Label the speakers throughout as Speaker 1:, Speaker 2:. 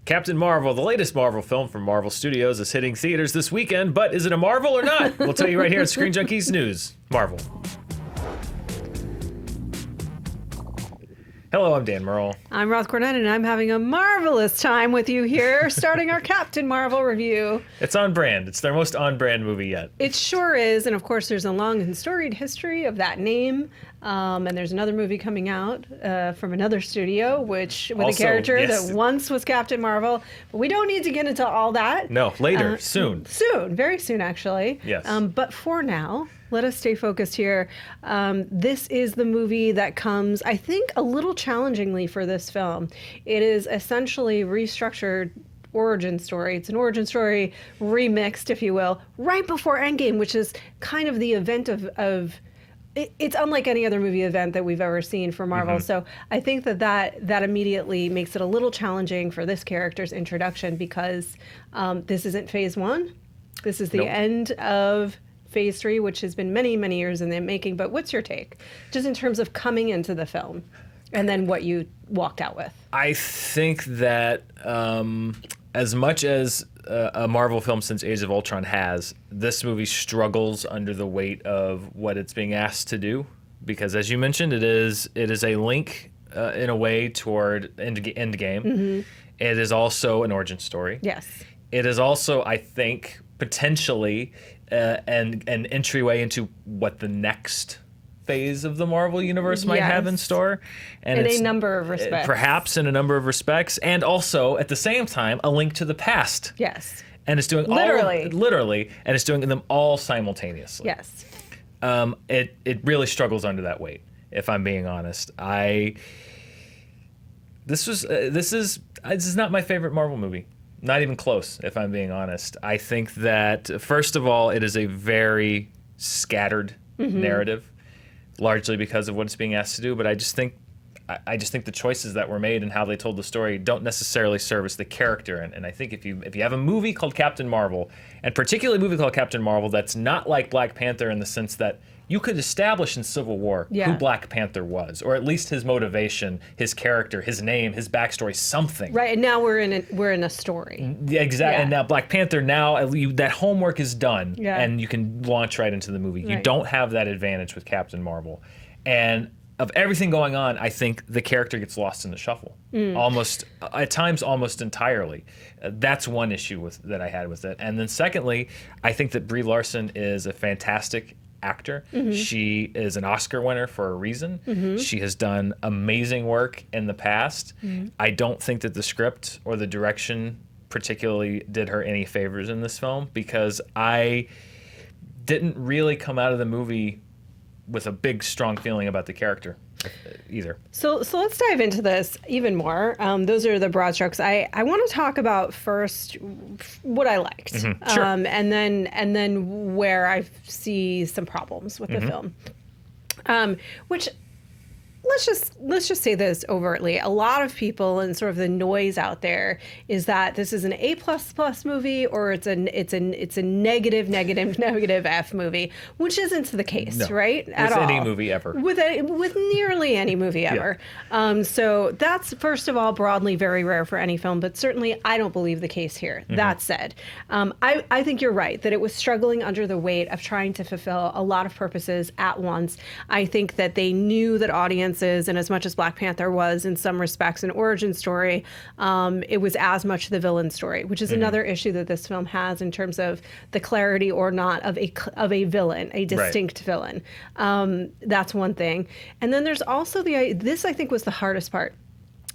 Speaker 1: Captain Marvel, the latest Marvel film from Marvel Studios, is hitting theaters this weekend, but is it a Marvel or not? We'll tell you right here at Screen Junkies News. Marvel. Hello, I'm Dan Murrell.
Speaker 2: I'm Roth, Cornet, and I'm having a marvelous time with you here, starting our Captain Marvel review.
Speaker 1: It's on brand. It's their most on-brand movie yet.
Speaker 2: It sure is, and of course there's a long and storied history of that name. And there's another movie coming out from another studio, with a character that once was Captain Marvel. But we don't need to get into all that.
Speaker 1: No, later, soon.
Speaker 2: Soon, very soon, actually.
Speaker 1: Yes.
Speaker 2: But for now, let us stay focused here. This is the movie that comes, I think, a little challengingly for this film. It is essentially restructured origin story. It's an origin story remixed, if you will, right before Endgame, which is kind of the event of it's unlike any other movie event that we've ever seen for Marvel. Mm-hmm. So I think that immediately makes it a little challenging for this character's introduction because this isn't phase one. This is the end of phase 3, which has been many, many years in the making. But what's your take, just in terms of coming into the film and then what you walked out with?
Speaker 1: I think that as much as a Marvel film since Age of Ultron has, this movie struggles under the weight of what it's being asked to do. Because as you mentioned, it is a link in a way toward Endgame. Mm-hmm. It is also an origin story.
Speaker 2: Yes.
Speaker 1: It is also, I think, potentially an entryway into what the next phase of the Marvel universe might have in store. And
Speaker 2: in a number of respects.
Speaker 1: Perhaps in a number of respects. And also, at the same time, a link to the past.
Speaker 2: Yes.
Speaker 1: And it's doing literally, and it's doing them all simultaneously.
Speaker 2: Yes.
Speaker 1: It really struggles under that weight, if I'm being honest. This is not my favorite Marvel movie. Not even close, if I'm being honest. I think that, first of all, it is a very scattered narrative, largely because of what it's being asked to do. But I just think the choices that were made and how they told the story don't necessarily service the character. And I think if you have a movie called Captain Marvel, and particularly a movie called Captain Marvel that's not like Black Panther in the sense that you could establish in Civil War who Black Panther was, or at least his motivation, his character, his name, his backstory, something.
Speaker 2: Right, and now we're in a story.
Speaker 1: Yeah, exactly. Yeah. And now Black Panther, that homework is done, and you can launch right into the movie. Right. You don't have that advantage with Captain Marvel. And of everything going on, I think the character gets lost in the shuffle, at times almost entirely. That's one issue that I had with it. And then secondly, I think that Brie Larson is a fantastic actor. Mm-hmm. She is an Oscar winner for a reason. Mm-hmm. She has done amazing work in the past. Mm-hmm. I don't think that the script or the direction particularly did her any favors in this film, because I didn't really come out of the movie with a big, strong feeling about the character either. So
Speaker 2: let's dive into this even more. Those are the broad strokes. I want to talk about first what I liked,
Speaker 1: Sure.
Speaker 2: and then where I see some problems with the film. Which let's just say this overtly. A lot of people and sort of the noise out there is that this is an A++ movie, or it's a negative F movie, which isn't the case, right? At all.
Speaker 1: With any movie ever.
Speaker 2: With nearly any movie ever. Yeah. So that's, first of all, broadly very rare for any film, but certainly I don't believe the case here. Mm-hmm. That said, I think you're right that it was struggling under the weight of trying to fulfill a lot of purposes at once. I think that they knew that audiences, and as much as Black Panther was in some respects an origin story, it was as much the villain story, which is another issue that this film has in terms of the clarity or not of a villain, a distinct villain. That's one thing. And then there's also this I think was the hardest part.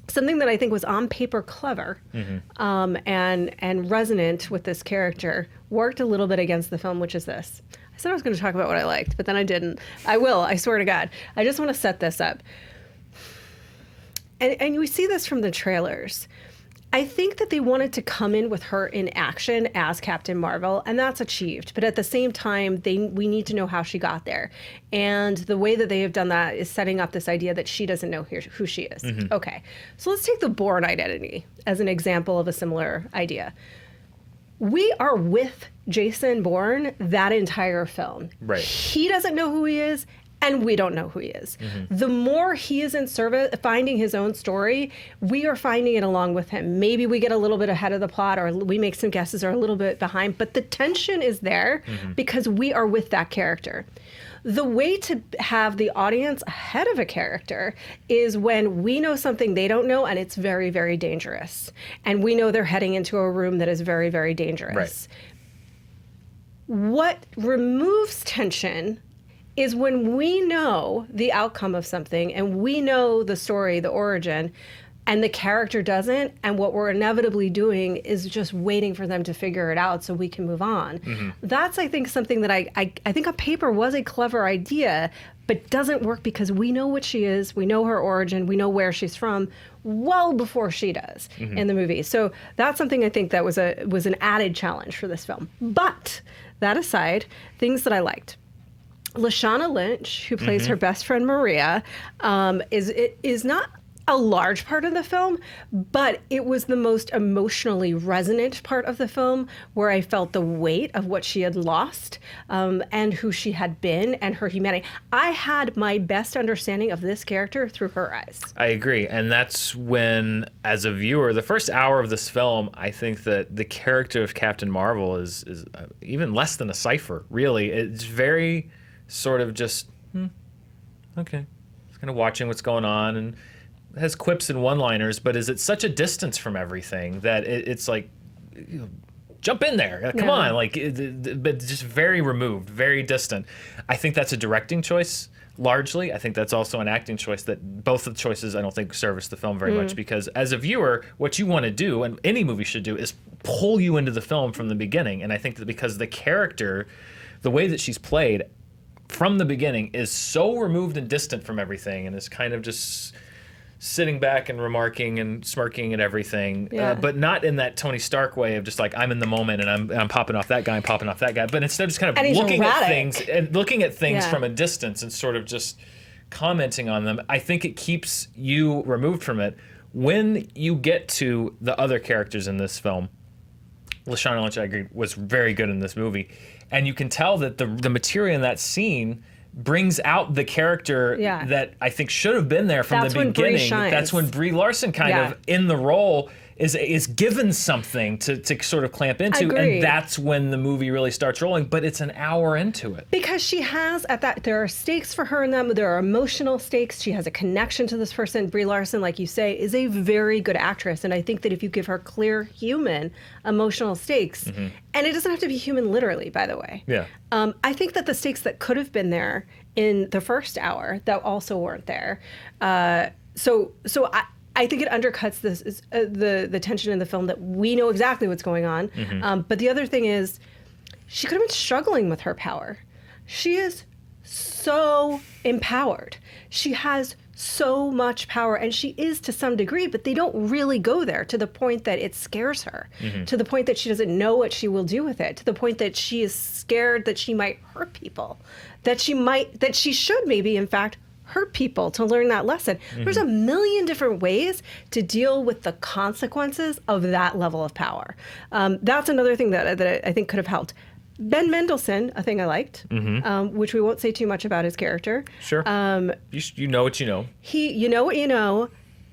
Speaker 2: Something that I think was on paper clever and resonant with this character worked a little bit against the film, which is this. I said I was going to talk about what I liked, but then I didn't. I will, I swear to God. I just want to set this up. And we see this from the trailers. I think that they wanted to come in with her in action as Captain Marvel, and that's achieved. But at the same time, we need to know how she got there. And the way that they have done that is setting up this idea that she doesn't know who she is. Mm-hmm. Okay, so let's take the Bourne identity as an example of a similar idea. We are with Jason Bourne that entire film.
Speaker 1: Right.
Speaker 2: He doesn't know who he is, And we don't know who he is. The more he is in service, finding his own story, we are finding it along with him. Maybe we get a little bit ahead of the plot, or we make some guesses, or a little bit behind, but the tension is there because we are with that character. The way to have the audience ahead of a character is when we know something they don't know, and it's very, very dangerous. And we know they're heading into a room that is very, very dangerous.
Speaker 1: Right.
Speaker 2: What removes tension is when we know the outcome of something and we know the story, the origin, and the character doesn't, and what we're inevitably doing is just waiting for them to figure it out so we can move on. That's, I think, something that I think on paper was a clever idea, but doesn't work because we know what she is, we know her origin, we know where she's from, well before she does in the movie. So that's something I think that was an added challenge for this film. But that aside, things that I liked. Leshawna Lynch, who plays her best friend Maria, is not a large part of the film, but it was the most emotionally resonant part of the film, where I felt the weight of what she had lost and who she had been and her humanity. I had my best understanding of this character through her eyes.
Speaker 1: I agree. And that's when, as a viewer, the first hour of this film, I think that the character of Captain Marvel is even less than a cipher, really. It's very sort of just, okay. Just kind of watching what's going on, and has quips and one-liners, but is at such a distance from everything that it's like, jump in there, come on, like, but just very removed, very distant. I think that's a directing choice, largely. I think that's also an acting choice, that both of the choices I don't think service the film very much, because as a viewer, what you want to do, and any movie should do, is pull you into the film from the beginning. And I think that because the character, the way that she's played from the beginning, is so removed and distant from everything, and is kind of just sitting back and remarking and smirking at everything, but not in that Tony Stark way of just like, I'm in the moment and I'm popping off that guy and popping off that guy, but instead of just kind of looking at things from a distance and sort of just commenting on them. I think it keeps you removed from it. When you get to the other characters in this film, Leshawna Lynch, I agree, was very good in this movie, and you can tell that the material in that scene brings out the character that I think should have been there from the beginning. That's when Brie Larson kind of in the role is given something to sort of clamp into, and that's when the movie really starts rolling. But it's an hour into it,
Speaker 2: because she has there are stakes for her in them. There are emotional stakes. She has a connection to this person. Brie Larson, like you say, is a very good actress, and I think that if you give her clear human emotional stakes, and it doesn't have to be human literally, by the way. I think that the stakes that could have been there in the first hour that also weren't there. I think it undercuts the tension in the film, that we know exactly what's going on. But the other thing is, she could have been struggling with her power. She is so empowered. She has so much power, and she is to some degree, but they don't really go there, to the point that it scares her, to the point that she doesn't know what she will do with it, to the point that she is scared that she might hurt people, that she should maybe, in fact, hurt people to learn that lesson. There's a million different ways to deal with the consequences of that level of power. That's another thing that I think could have helped. Ben Mendelsohn, a thing I liked, which we won't say too much about his character.
Speaker 1: Sure. You know what you know.
Speaker 2: You know what you know.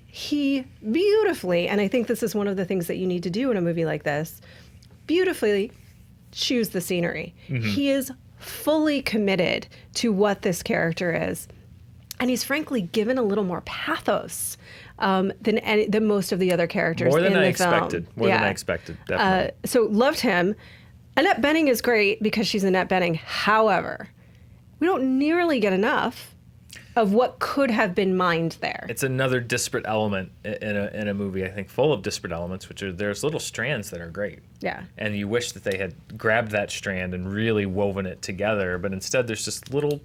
Speaker 2: He beautifully, and I think this is one of the things that you need to do in a movie like this, beautifully choose the scenery. He is fully committed to what this character is. And he's frankly given a little more pathos than most of the other characters in the film.
Speaker 1: More than I expected, definitely.
Speaker 2: So loved him. Annette Bening is great because she's Annette Bening. However, we don't nearly get enough of what could have been mined there.
Speaker 1: It's another disparate element in a movie, I think, full of disparate elements, there's little strands that are great.
Speaker 2: Yeah.
Speaker 1: And you wish that they had grabbed that strand and really woven it together, but instead there's just little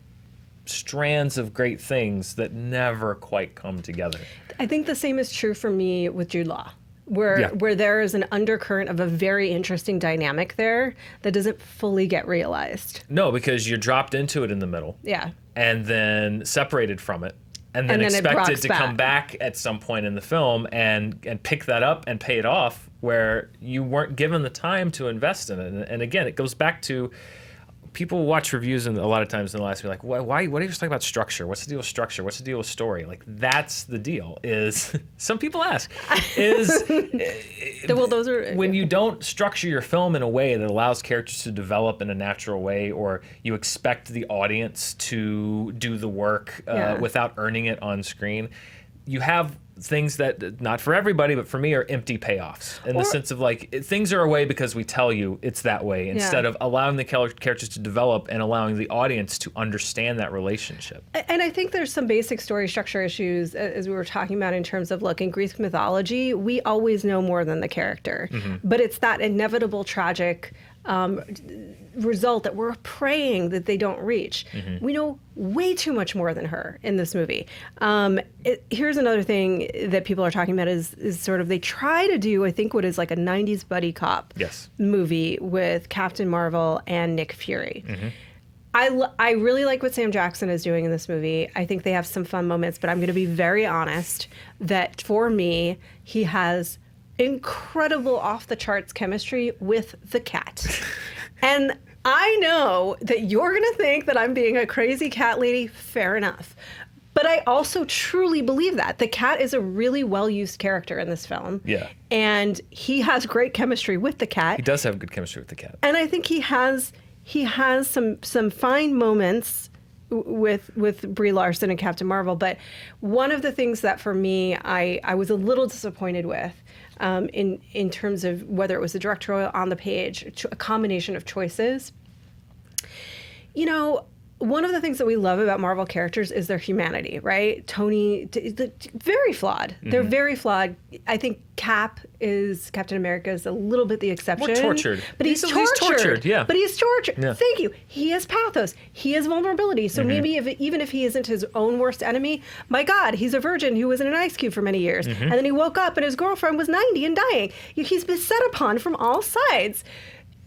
Speaker 1: strands of great things that never quite come together.
Speaker 2: I think the same is true for me with Jude Law, where there is an undercurrent of a very interesting dynamic there that doesn't fully get realized.
Speaker 1: No, because you're dropped into it in the middle.
Speaker 2: Yeah.
Speaker 1: And then separated from it. And then expected to come back at some point in the film and pick that up and pay it off, where you weren't given the time to invest in it. And again, it goes back to people watch reviews and a lot of times they'll ask me like, why what are you just talking about structure? What's the deal with structure? What's the deal with story? Like, that's the deal. Is some people ask is
Speaker 2: well, those are
Speaker 1: when you don't structure your film in a way that allows characters to develop in a natural way, or you expect the audience to do the work without earning it on screen, you have things that, not for everybody, but for me, are empty payoffs in the sense of like, things are a way because we tell you it's that way, instead of allowing the characters to develop and allowing the audience to understand that relationship.
Speaker 2: And I think there's some basic story structure issues, as we were talking about, in terms of, look, in Greek mythology, we always know more than the character, but it's that inevitable tragic result that we're praying that they don't reach. We know way too much more than her in this movie. Here's another thing that people are talking about is sort of, they try to do, I think, what is like a 90s buddy cop movie with Captain Marvel and Nick Fury. I really like what Sam Jackson is doing in this movie. I think they have some fun moments, but I'm going to be very honest that for me, he has incredible off-the-charts chemistry with the cat. And I know that you're going to think that I'm being a crazy cat lady. Fair enough. But I also truly believe that. The cat is a really well-used character in this film.
Speaker 1: Yeah.
Speaker 2: And he has great chemistry with the cat.
Speaker 1: He does have good chemistry with the cat.
Speaker 2: And I think he has some fine moments with Brie Larson and Captain Marvel. But one of the things that for me I was a little disappointed with, in terms of whether it was the directorial on the page, a combination of choices. You know, one of the things that we love about Marvel characters is their humanity, right? Tony, very flawed. They're very flawed. I think Captain America is a little bit the exception.
Speaker 1: More tortured.
Speaker 2: But he's tortured.
Speaker 1: Yeah.
Speaker 2: But he's tortured.
Speaker 1: Yeah.
Speaker 2: Thank you. He has pathos. He has vulnerability. So maybe even if he isn't his own worst enemy, my God, he's a virgin who was in an ice cube for many years. And then he woke up and his girlfriend was 90 and dying. He's beset upon from all sides.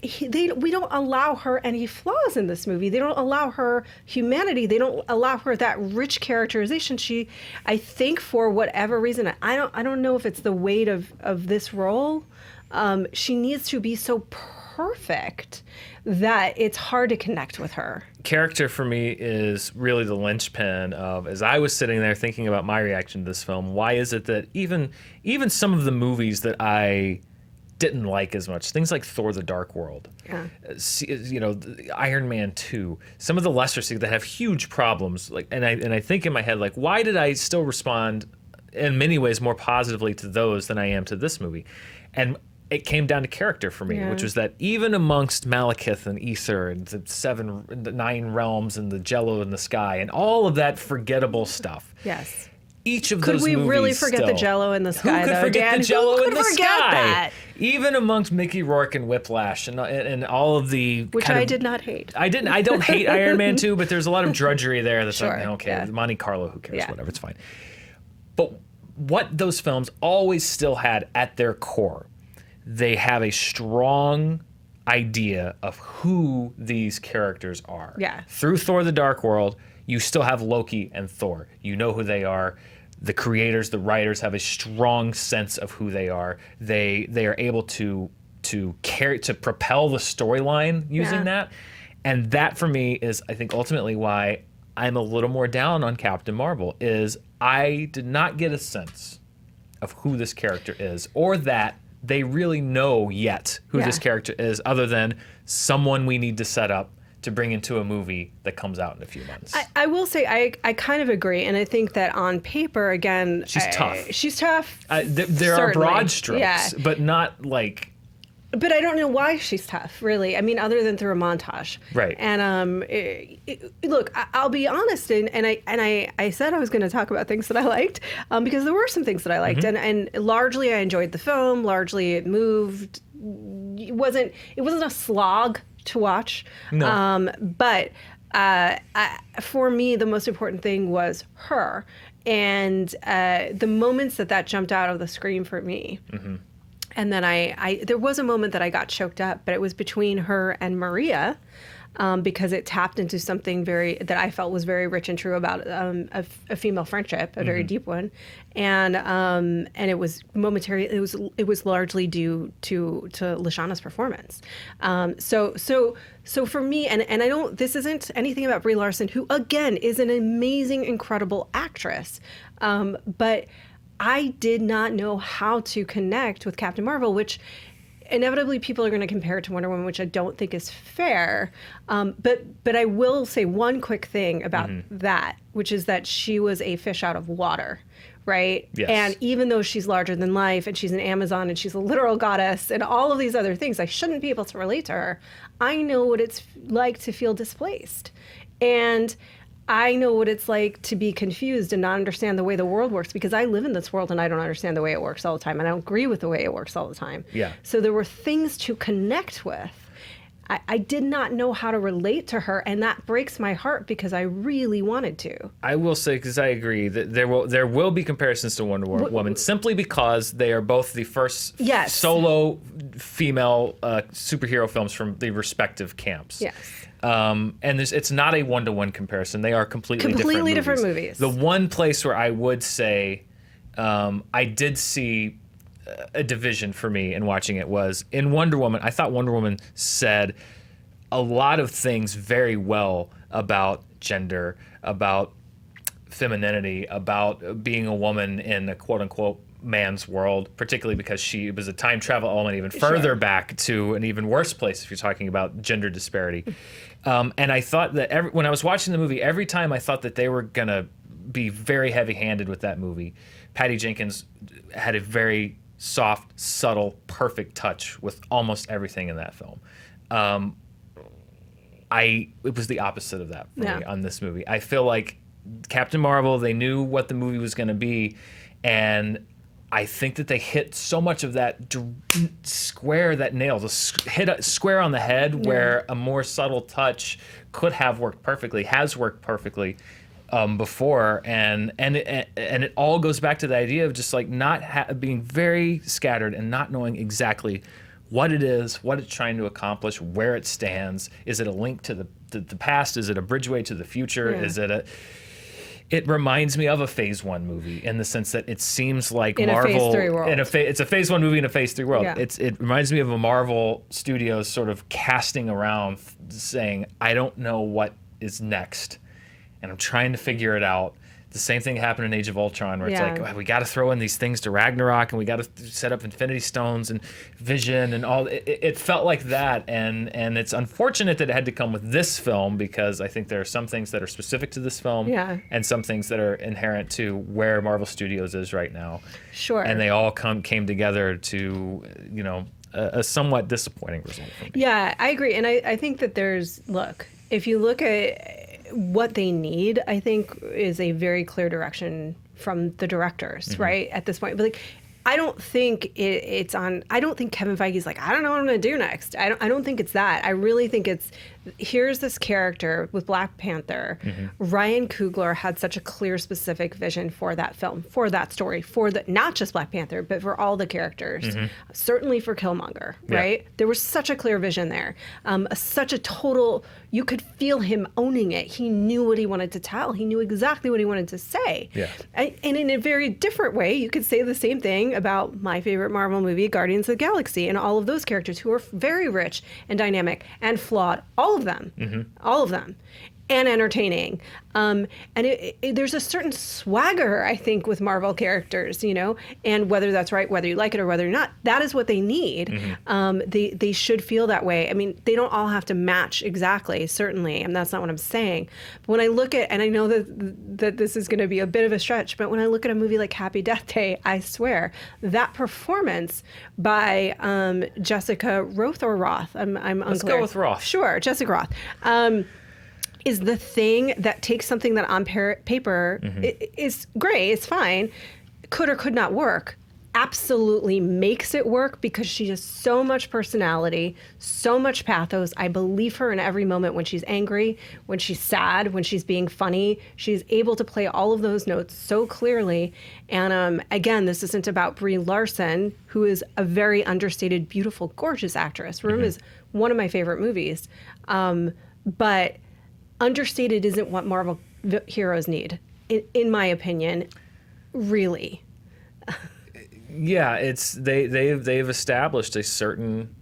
Speaker 2: We don't allow her any flaws in this movie. They don't allow her humanity. They don't allow her that rich characterization. I think for whatever reason, I don't know if it's the weight of this role. She needs to be so perfect that it's hard to connect with her.
Speaker 1: Character for me is really the linchpin of, as I was sitting there thinking about my reaction to this film, why is it that even some of the movies that I didn't like as much, things like Thor: The Dark World, you know, Iron Man 2, some of the lesser series that have huge problems, like, and I think in my head, like, why did I still respond in many ways more positively to those than I am to this movie? And it came down to character for me, which was that even amongst Malekith and Ether and the 9 realms and the Jello in the sky and all of that forgettable stuff.
Speaker 2: Yes.
Speaker 1: Each of
Speaker 2: could
Speaker 1: those
Speaker 2: we
Speaker 1: movies
Speaker 2: really forget
Speaker 1: still,
Speaker 2: the Jello in the sky?
Speaker 1: Who could
Speaker 2: though,
Speaker 1: forget
Speaker 2: Dan?
Speaker 1: the Jello in the
Speaker 2: forget
Speaker 1: sky?
Speaker 2: That?
Speaker 1: Even amongst Mickey Rourke and Whiplash and all of the
Speaker 2: which I did not hate.
Speaker 1: I don't hate Iron Man 2, but there's a lot of drudgery there. That's
Speaker 2: sure,
Speaker 1: like, okay, Monte Carlo, who cares?
Speaker 2: Yeah.
Speaker 1: Whatever, it's fine. But what those films always still had at their core, they have a strong idea of who these characters are.
Speaker 2: Yeah.
Speaker 1: Through Thor: The Dark World, you still have Loki and Thor. You know who they are. The creators, the writers have a strong sense of who they are. They are able to propel the storyline using that. And that for me is, I think, ultimately why I'm a little more down on Captain Marvel, is I did not get a sense of who this character is, or that they really know yet who this character is, other than someone we need to set up to bring into a movie that comes out in a few months.
Speaker 2: I will say I kind of agree, and I think that on paper, again,
Speaker 1: she's tough.
Speaker 2: She's tough.
Speaker 1: There are broad strokes, but not like.
Speaker 2: But I don't know why she's tough, really. I mean, other than through a montage,
Speaker 1: right?
Speaker 2: And look, I'll be honest, and I said I was going to talk about things that I liked, because there were some things that I liked, and largely I enjoyed the film. Largely, it moved. It wasn't a slog to watch.
Speaker 1: No.
Speaker 2: But for me, the most important thing was her, and the moments that jumped out of the screen for me. And then there was a moment that I got choked up, but it was between her and Maria. because it tapped into something that I felt was very rich and true about a female friendship, a very deep one, and it was momentary. It was largely due to Leshawna's performance. So for me, and I don't. This isn't anything about Brie Larson, who again is an amazing, incredible actress, but I did not know how to connect with Captain Marvel, which inevitably people are going to compare it to Wonder Woman, which I don't think is fair. But I will say one quick thing about that, which is that she was a fish out of water, right?
Speaker 1: Yes.
Speaker 2: And even though she's larger than life and she's an Amazon and she's a literal goddess and all of these other things, I shouldn't be able to relate to her. I know what it's like to feel displaced. And I know what it's like to be confused and not understand the way the world works, because I live in this world and I don't understand the way it works all the time. And I don't agree with the way it works all the time.
Speaker 1: Yeah.
Speaker 2: So there were things to connect with. I did not know how to relate to her, and that breaks my heart because I really wanted to.
Speaker 1: I will say, because I agree, that there will be comparisons to Wonder Woman simply because they are both the first solo female superhero films from the respective camps.
Speaker 2: Yes.
Speaker 1: And it's not a one-to-one comparison. They are completely different movies. The one place where I would say I did see a division for me in watching it was in Wonder Woman. I thought Wonder Woman said a lot of things very well about gender, about femininity, about being a woman in a quote-unquote man's world, particularly because she was a time travel element even further back to an even worse place if you're talking about gender disparity. And I thought that when I was watching the movie, every time I thought that they were going to be very heavy-handed with that movie, Patty Jenkins had a very soft, subtle, perfect touch with almost everything in that film. It was the opposite of that for me on this movie. I feel like Captain Marvel, they knew what the movie was going to be, and I think that they hit so much of that square that nails, hit a square on the head where a more subtle touch could have worked perfectly, has worked perfectly before, and it all goes back to the idea of just like not being very scattered and not knowing exactly what it is, what it's trying to accomplish, where it stands. Is it a link to the past? Is it a bridgeway to the future? Is it It reminds me of a Phase 1 movie in the sense that it seems like
Speaker 2: in
Speaker 1: Marvel...
Speaker 2: a Phase 3 world.
Speaker 1: It's a Phase 1 movie in a Phase 3 world.
Speaker 2: Yeah.
Speaker 1: It reminds me of a Marvel Studios sort of casting around saying, I don't know what is next, and I'm trying to figure it out. The same thing happened in Age of Ultron, where it's like, oh, we got to throw in these things to Ragnarok, and we got to set up Infinity Stones and Vision and all. It felt like that, and it's unfortunate that it had to come with this film, because I think there are some things that are specific to this film, and some things that are inherent to where Marvel Studios is right now.
Speaker 2: Sure.
Speaker 1: And they all came together to, a somewhat disappointing result for me.
Speaker 2: Yeah, I agree, and I think that if you look at what they need, I think, is a very clear direction from the directors, right, at this point. But I don't think I don't think Kevin Feige's like, I don't know what I'm going to do next. I don't think it's that. I really think it's, here's this character with Black Panther. Ryan Coogler had such a clear, specific vision for that film, for that story, for not just Black Panther, but for all the characters. Certainly for Killmonger, right? There was such a clear vision there. Such a total, you could feel him owning it. He knew what he wanted to tell. He knew exactly what he wanted to say. And in a very different way, you could say the same thing about my favorite Marvel movie, Guardians of the Galaxy, and all of those characters who are very rich and dynamic and flawed. All of them, and entertaining. And there's a certain swagger, I think, with Marvel characters, and whether that's right, whether you like it or whether not, that is what they need. They should feel that way. I mean, they don't all have to match exactly, certainly, and that's not what I'm saying. But when I look at, and I know that this is going to be a bit of a stretch, but when I look at a movie like Happy Death Day, I swear, that performance by Jessica Roth or Roth, I'm unclear.
Speaker 1: Let's go with Roth.
Speaker 2: Sure, Jessica Roth. Is the thing that takes something that on paper is great, it's fine, could or could not work, absolutely makes it work, because she has so much personality, so much pathos. I believe her in every moment, when she's angry, when she's sad, when she's being funny. She's able to play all of those notes so clearly. And again, this isn't about Brie Larson, who is a very understated, beautiful, gorgeous actress. Room is one of my favorite movies. but understated isn't what Marvel heroes need, in my opinion, really.
Speaker 1: Yeah, they've established a certain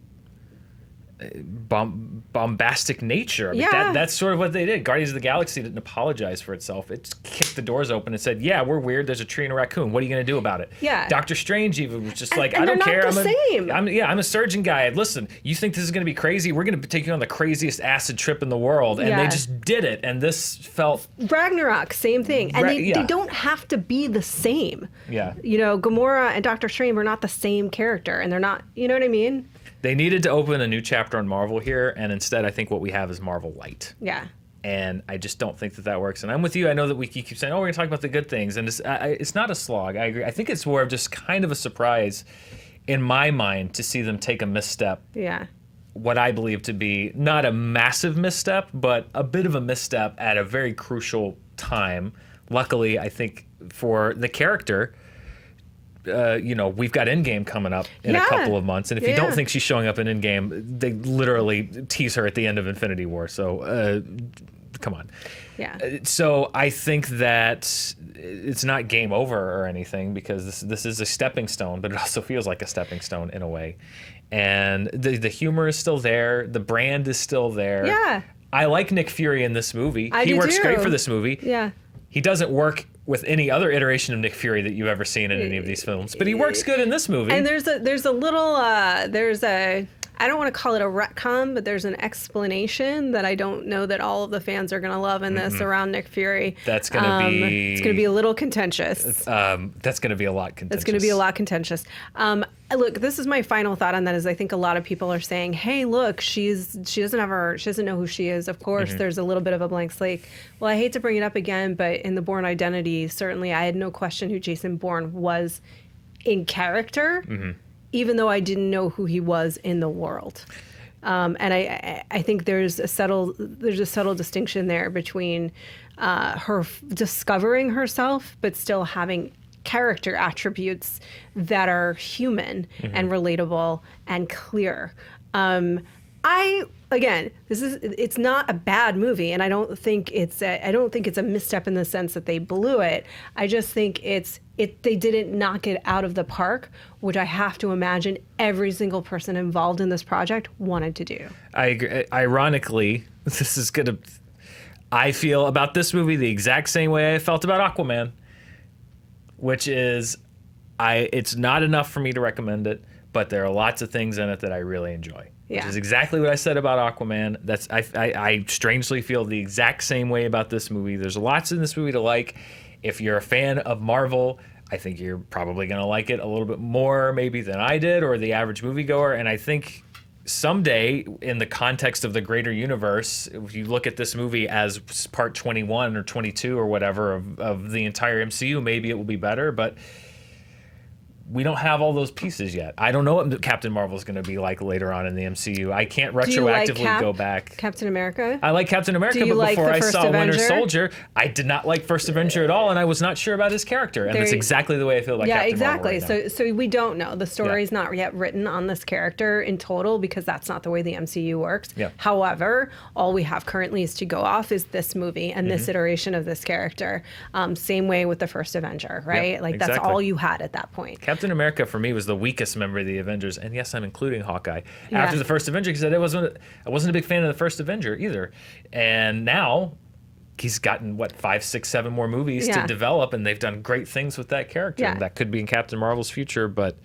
Speaker 1: bombastic nature. I mean, that's sort of what they did. Guardians of the Galaxy didn't apologize for itself. It kicked the doors open and said, "Yeah, we're weird. There's a tree and a raccoon. What are you going to do about it?"
Speaker 2: Yeah.
Speaker 1: Doctor Strange even was just like,
Speaker 2: and
Speaker 1: "I don't care.
Speaker 2: They're not the same.
Speaker 1: I'm a surgeon guy. Listen, you think this is going to be crazy? We're going to take you on the craziest acid trip in the world." And they just did it. And this felt
Speaker 2: Ragnarok, same thing. And they don't have to be the same.
Speaker 1: Yeah.
Speaker 2: You know, Gamora and Doctor Strange are not the same character, and they're not. You know what I mean?
Speaker 1: They needed to open a new chapter on Marvel here, and instead I think what we have is Marvel Light.
Speaker 2: Yeah.
Speaker 1: And I just don't think that works. And I'm with you. I know that we keep saying, "Oh, we're going to talk about the good things," and it's not a slog. I agree. I think it's more of just kind of a surprise in my mind to see them take a misstep.
Speaker 2: Yeah.
Speaker 1: What I believe to be not a massive misstep, but a bit of a misstep at a very crucial time. Luckily, I think for the character, we've got Endgame coming up in a couple of months, and if you don't think she's showing up in Endgame, they literally tease her at the end of Infinity War. So, come on.
Speaker 2: Yeah.
Speaker 1: So I think that it's not game over or anything, because this is a stepping stone, but it also feels like a stepping stone in a way. And the humor is still there. The brand is still there.
Speaker 2: Yeah.
Speaker 1: I like Nick Fury in this movie.
Speaker 2: He
Speaker 1: works great for this movie.
Speaker 2: Yeah.
Speaker 1: He doesn't work with any other iteration of Nick Fury that you've ever seen in any of these films, but he works good in this movie.
Speaker 2: And there's a little I don't want to call it a retcon, but there's an explanation that I don't know that all of the fans are going to love in this around Nick Fury.
Speaker 1: That's going to be...
Speaker 2: It's going to be a little contentious.
Speaker 1: That's going to be a lot contentious.
Speaker 2: It's going to be a lot contentious. Look, this is my final thought on that. Is I think a lot of people are saying, "Hey, look, she doesn't know who she is. Of course, there's a little bit of a blank slate." Well, I hate to bring it up again, but in the Bourne Identity, certainly I had no question who Jason Bourne was in character. Even though I didn't know who he was in the world. And I think there's a subtle distinction there between her discovering herself, but still having character attributes that are human and relatable and clear. It's not a bad movie, and I don't think it's a misstep in the sense that they blew it. I just think they didn't knock it out of the park, which I have to imagine every single person involved in this project wanted to do. I agree.
Speaker 1: Ironically, I feel about this movie the exact same way I felt about Aquaman, which is it's not enough for me to recommend it, but there are lots of things in it that I really enjoy.
Speaker 2: Yeah.
Speaker 1: Which is exactly what I said about Aquaman. I strangely feel the exact same way about this movie. There's lots in this movie to like. If you're a fan of Marvel, I think you're probably going to like it a little bit more maybe than I did, or the average moviegoer. And I think someday, in the context of the greater universe, if you look at this movie as part 21 or 22 or whatever of the entire MCU, maybe it will be better. But we don't have all those pieces yet. I don't know what Captain Marvel is going to be like later on in the MCU. I can't retroactively go back.
Speaker 2: Captain America?
Speaker 1: I like Captain America, but before I saw Winter Soldier, I did not like First Avenger at all, and I was not sure about his character. And that's exactly the way I feel about Captain Marvel right now.
Speaker 2: So we don't know. The story's not yet written on this character in total, because that's not the way the MCU works.
Speaker 1: Yeah.
Speaker 2: However, all we have currently is to go off is this movie and this iteration of this character. Same way with the First Avenger, right?
Speaker 1: Yep,
Speaker 2: that's all you had at that point.
Speaker 1: Captain America for me was the weakest member of the Avengers, and yes, I'm including Hawkeye. After the First Avenger, he said I wasn't a big fan of the First Avenger either, and now he's gotten 5, 6, 7 more movies to develop, and they've done great things with that character. And that could be in Captain Marvel's future, but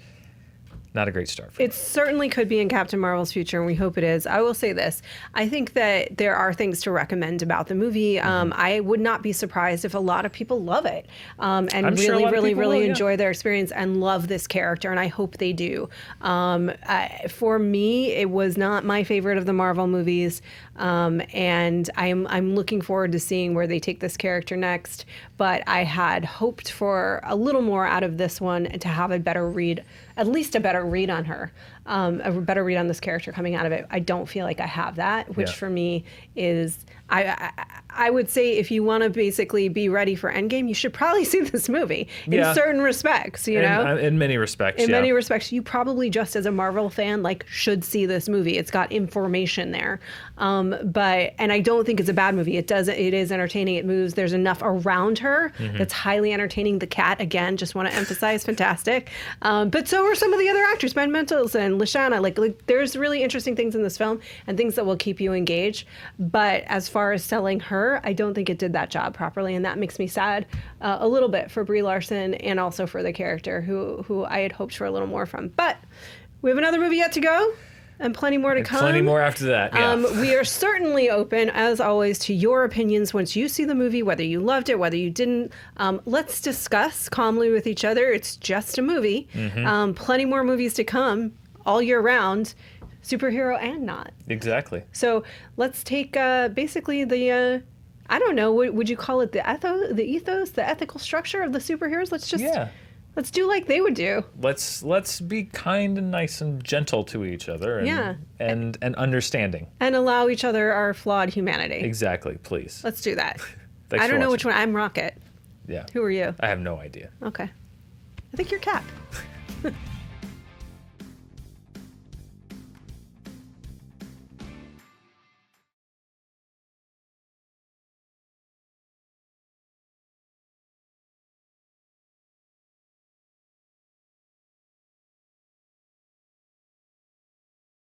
Speaker 1: not a great start for
Speaker 2: it. Certainly could be in Captain Marvel's future, and we hope it is. I will say this. I think that there are things to recommend about the movie. I would not be surprised if a lot of people love it and really enjoy their experience and love this character, and I hope they do. For me, it was not my favorite of the Marvel movies, and I'm looking forward to seeing where they take this character next, but I had hoped for a little more out of this one and to have a better read, at least a better read on her. a better read on this character coming out of it. I don't feel like I have that, which for me is, I would say if you want to basically be ready for Endgame, you should probably see this movie in certain respects, you know?
Speaker 1: In many respects,
Speaker 2: In many respects, you probably just as a Marvel fan, like, should see this movie. It's got information there. And I don't think it's a bad movie. It is entertaining. It moves. There's enough around her that's highly entertaining. The cat, again, just want to emphasize, fantastic. But so are some of the other actors, Ben Mendelsohn, Leshawna. Like, there's really interesting things in this film and things that will keep you engaged. But as far as selling her, I don't think it did that job properly, and that makes me sad a little bit for Brie Larson and also for the character who I had hoped for a little more from. But we have another movie yet to go. And plenty more to come.
Speaker 1: Plenty more after that, yeah.
Speaker 2: We are certainly open, as always, to your opinions once you see the movie, whether you loved it, whether you didn't. Let's discuss calmly with each other. It's just a movie. Plenty more movies to come all year round, superhero and not.
Speaker 1: Exactly.
Speaker 2: So let's take basically the... I don't know, would you call it the ethos, the ethical structure of the superheroes? Let's do like they would do.
Speaker 1: Let's be kind and nice and gentle to each other and understanding. And
Speaker 2: allow each other our flawed humanity.
Speaker 1: Exactly, please.
Speaker 2: Let's do that.
Speaker 1: I
Speaker 2: don't know which one. I'm Rocket.
Speaker 1: Yeah.
Speaker 2: Who are you?
Speaker 1: I have no idea.
Speaker 2: Okay. I think you're Cap.